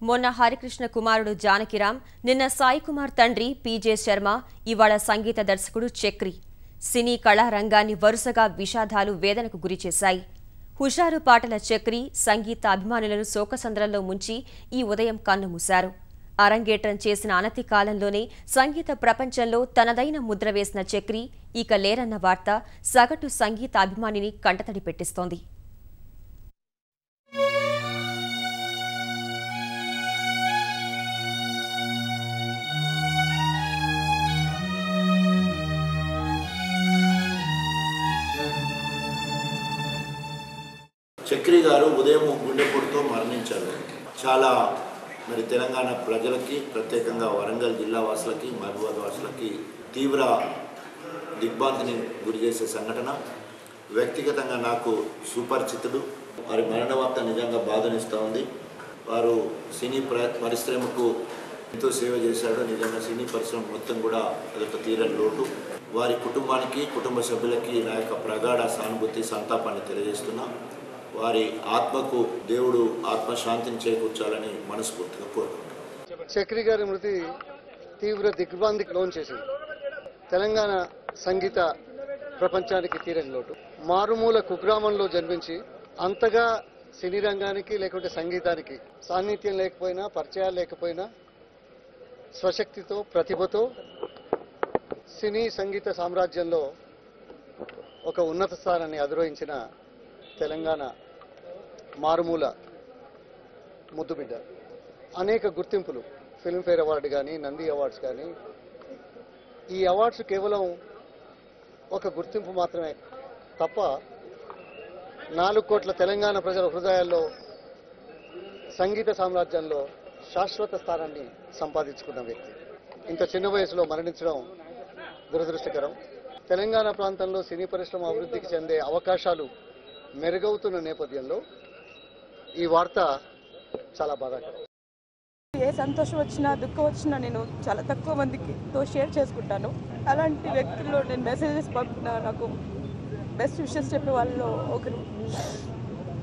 మొన్న హరికృష్ణ కుమారుడు జానకిరాం, నిన్న సాయి కుమార్ తండ్రి పీజే శర్మ, ఇవాళ సంగీత దర్శకుడు చక్రి. సినీ కళారంగాన్ని వరుసగా విషాదాలు వేదనకు గురిచేశాయి. హుషారు పాటల చక్రి సంగీత అభిమానులను శోకసంద్రంలో ముంచి ఈ ఉదయం కన్నుమూశారు. అరంగేట్రం చేసిన అనతి కాలంలోనే సంగీత ప్రపంచంలో తనదైన ముద్ర వేసిన చక్రి ఇక లేరన్న వార్త సగటు సంగీత అభిమానిని కంటతడి పెట్టిస్తోంది. చక్రి గారు ఉదయం గుండెపోటుతో మరణించారు. చాలా తెలంగాణ ప్రజలకి, ప్రత్యేకంగా వరంగల్ జిల్లా వాసులకి, మహబూబాబాద్ వాసులకి తీవ్ర దిగ్భ్రాంతిని గురి చేసే సంఘటన. వ్యక్తిగతంగా నాకు సుపరిచితుడు. వారి మరణ వార్త నిజంగా బాధనిస్తూ ఉంది. వారు సినీ పరిశ్రమకు ఎంతో సేవ చేశాడు. నిజంగా సినీ పరిశ్రమ మొత్తం కూడా అదొక తీరని లోటు. వారి కుటుంబానికి, కుటుంబ సభ్యులకి నా యొక్క ప్రగాఢ సానుభూతి, సంతాపాన్ని తెలియజేస్తున్నా. వారి ఆత్మకు దేవుడు ఆత్మశాంతిని చేకూర్చాలని మనస్ఫూర్తిగా కోరుకుంటున్నాను. చక్రి గారి మృతి తీవ్ర దిగ్భ్రాంతికి లోన్ చేసింది. తెలంగాణ సంగీత ప్రపంచానికి తీరని లోటు. మారుమూల కుగ్రామంలో జన్మించి అంతగా సినీ రంగానికి లేకుంటే సంగీతానికి సాన్నిధ్యం లేకపోయినా, పరిచయాలు లేకపోయినా, స్వశక్తితో, ప్రతిభతో సినీ సంగీత సామ్రాజ్యంలో ఒక ఉన్నత స్థానాన్ని అధిరోహించిన తెలంగాణ మారుమూల ముద్దుబిడ్డ. అనేక గుర్తింపులు, ఫిల్మ్ఫేర్ అవార్డు కానీ, నంది అవార్డ్స్ కానీ. ఈ అవార్డ్స్ కేవలం ఒక గుర్తింపు మాత్రమే తప్ప 4 కోట్ల తెలంగాణ ప్రజల హృదయాల్లో సంగీత సామ్రాజ్యంలో శాశ్వత స్థానాన్ని సంపాదించుకున్న వ్యక్తి ఇంత చిన్న వయసులో మరణించడం దురదృష్టకరం. తెలంగాణ ప్రాంతంలో సినీ పరిశ్రమ అభివృద్ధికి చెందే అవకాశాలు మెరుగవుతున్న నేపథ్యంలో ఈ వార్త చాలా బాధాకరం. ఏ సంతోషం వచ్చినా, దుఃఖం వచ్చినా నేను చాలా తక్కువ మందితో షేర్ చేసుకుంటాను. అలాంటి వ్యక్తుల్లో నేను మెసేజెస్ పంపిన, నాకు బెస్ట్ విషెస్ చెప్పే వాళ్ళలో ఒకరు.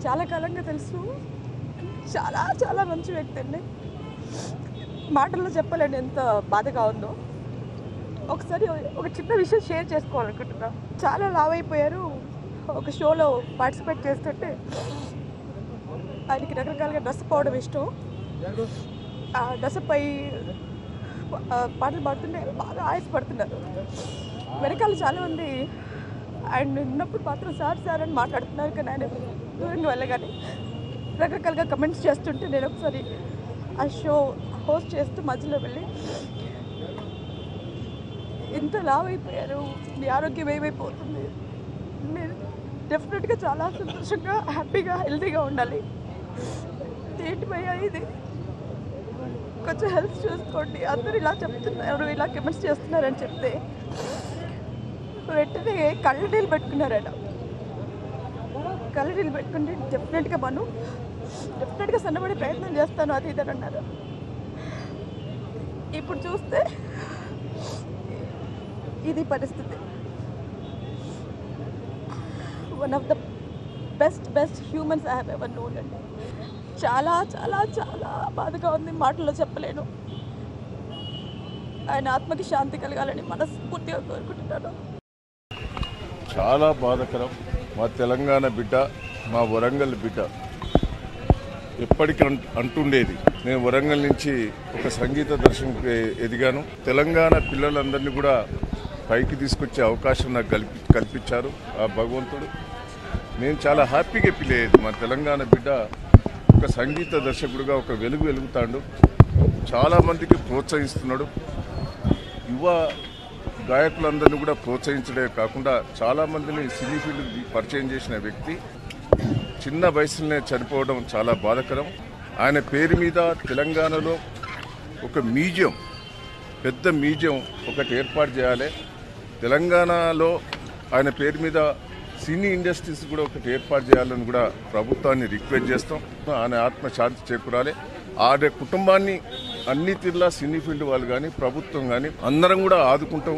చాలా కాలంగా తెలుసు. చాలా చాలా మంచి వ్యక్తి అండి. మాటల్లో చెప్పలేను ఎంత బాధగా ఉందో. ఒకసారి ఒక చిన్న విషయం షేర్ చేసుకోవాలనుకుంటున్నా. చాలా లావ్ అయిపోయారు. ఒక షోలో పార్టిసిపేట్ చేస్తుంటే ఆయనకి రకరకాలుగా డ్రెస్ పోవడం ఇష్టం. ఆ డ్రెస్ పై పాటలు పాడుతుంటే బాగా ఆయాసపడుతున్నారు. వెనకాల చాలామంది ఆయన ఉన్నప్పుడు మాత్రం సార్ సార్ అని మాట్లాడుతున్నారు. కానీ ఆయన దూరంగా వెళ్ళగానే రకరకాలుగా కమెంట్స్ చేస్తుంటే నేను ఒకసారి ఆ షో హోస్ట్ చేస్తూ మధ్యలో వెళ్ళి, ఇంత లావ్ అయిపోయారు, మీ ఆరోగ్యం ఏమైపోతుంది, మీరు డెఫినెట్గా చాలా సంతోషంగా, హ్యాపీగా, హెల్తీగా ఉండాలి, ఏంటి భయ్యా ఇది, కొంచెం హెల్త్ చూసుకోండి, అందరూ ఇలా చెప్తున్నారు, ఇలా కమెంట్స్ చేస్తున్నారని చెప్తే వెంటనే కళ్ళ నీళ్ళు పెట్టుకున్నారు. ఆయన కళ్ళ నీళ్ళు పెట్టుకుంటే డెఫినెట్గా సన్నబడే ప్రయత్నం చేస్తాను, అది ఇదని అన్నారు. ఇప్పుడు చూస్తే ఇది పరిస్థితి. One of the best humans I have ever known అండి. చాలా చాలా చాలా బాధగా ఉంది, మాటల్లో చెప్పలేను. ఆయన ఆత్మకి శాంతి కలగాలని మనస్ఫూర్తిగా కోరుకుంటున్నాను. చాలా బాధాకరం. మా తెలంగాణ బిడ్డ, మా వరంగల్ బిడ్డ. ఎప్పటికీ అంటుండేది, నేను వరంగల్ నుంచి ఒక సంగీత దర్శకుడికి ఎదిగాను. తెలంగాణ పిల్లలందరినీ కూడా పైకి తీసుకొచ్చే అవకాశం నాకు కల్పించారు ఆ భగవంతుడు. నేను చాలా హ్యాపీగా ఫీల్ అయ్యేది. మా తెలంగాణ బిడ్డ ఒక సంగీత దర్శకుడుగా ఒక వెలుగుతాడు. చాలామందికి ప్రోత్సహిస్తున్నాడు. యువ గాయకులందరినీ కూడా ప్రోత్సహించడమే కాకుండా చాలామందిని సినీ ఫీల్డ్కి పరిచయం చేసిన వ్యక్తి చిన్న వయసులోనే చనిపోవడం చాలా బాధాకరం. ఆయన పేరు మీద తెలంగాణలో ఒక మ్యూజియం, పెద్ద మ్యూజియం ఒకటి ఏర్పాటు చేయాలి. తెలంగాణలో ఆయన పేరు మీద సినీ ఇండస్ట్రీస్ కూడా ఒకటి ఏర్పాటు చేయాలని కూడా ప్రభుత్వాన్ని రిక్వెస్ట్ చేస్తాం. ఆయన ఆత్మ శాంతి చేకూరాలి. ఆడే కుటుంబాన్ని అన్ని తీరులా సినీ ఫీల్డ్ వాళ్ళు కానీ, ప్రభుత్వం కానీ అందరం కూడా ఆదుకుంటాం.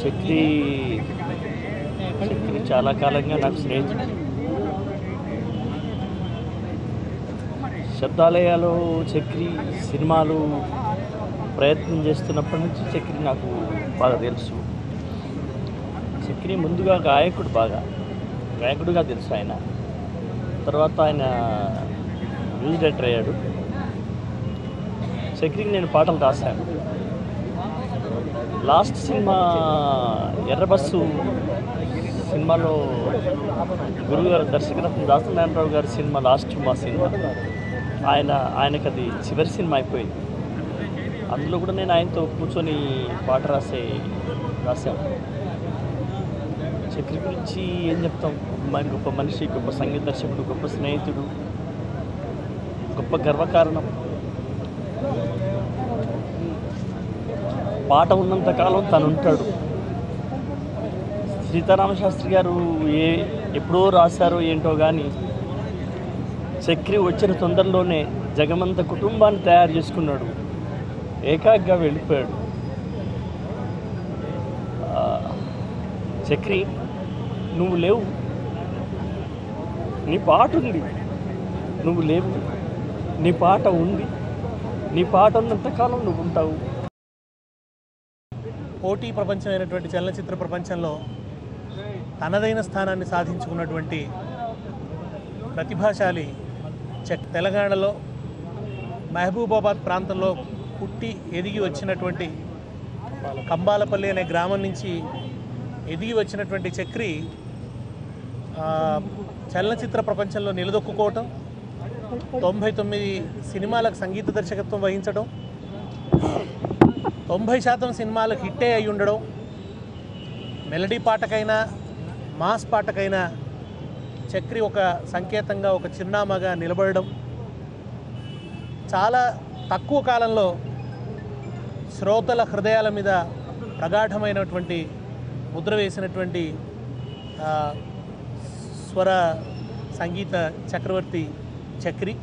చక్రి చాలా కాలంగా నాకు స్నేహితుడు. శబ్దాలయాలో చక్రి సినిమాలు ప్రయత్నం చేస్తున్నప్పటి నుంచి చక్రి నాకు బాగా తెలుసు. చక్రి ముందుగా గాయకుడిగా తెలుసు ఆయన. తర్వాత ఆయన మ్యూజిక్ డైరెక్టర్ అయ్యాడు. చక్రికి నేను పాటలు రాశాను. లాస్ట్ సినిమా ఎర్రబస్సు సినిమాలో గురుగారు దర్శకరత్న దాసనారాయణరావు గారి సినిమా లాస్ట్ మా సినిమా ఆయనకు అది చివరి సినిమా అయిపోయింది. అందులో కూడా నేను ఆయనతో కూర్చొని పాట రాశాను. చక్రి గురించి ఏం చెప్తాం, గొప్ప మనిషి, గొప్ప సంగీత దర్శకుడు, గొప్ప స్నేహితుడు, గొప్ప గర్వకారణం. పాట ఉన్నంతకాలం తను ఉంటాడు. సీతారామశాస్త్రి గారు ఎప్పుడో రాశారో ఏంటో కానీ చక్రి వచ్చిన తొందరలోనే జగమంత కుటుంబాన్ని తయారు చేసుకున్నాడు. ఏకాగ్గా వెళ్ళిపోయాడు. చక్రి నువ్వు లేవు, నీ పాట ఉంది. నువ్వు లేవు, నీ పాట ఉంది. నీ పాట ఉన్నంతకాలం నువ్వు ఉంటావు. పోటీ ప్రపంచమైనటువంటి చలనచిత్ర ప్రపంచంలో తనదైన స్థానాన్ని సాధించుకున్నటువంటి ప్రతిభాశాలి తెలంగాణలో మహబూబాబాద్ ప్రాంతంలో పుట్టి ఎదిగి వచ్చినటువంటి కంబాలపల్లి అనే గ్రామం నుంచి ఎదిగి వచ్చినటువంటి చక్రి చలనచిత్ర ప్రపంచంలో నిలదొక్కుకోవటం, 99 సినిమాలకు సంగీత దర్శకత్వం వహించడం, 90% సినిమాలకు హిట్టే అయి ఉండడం, మెలడీ పాటకైనా మాస్ పాటకైనా చక్రి ఒక సంకేతంగా, ఒక చిరునామాగా నిలబడడం, చాలా తక్కువ కాలంలో శ్రోతల హృదయాల మీద ప్రగాఢమైనటువంటి ముద్ర వేసినటువంటి స్వర సంగీత చక్రవర్తి చక్రి.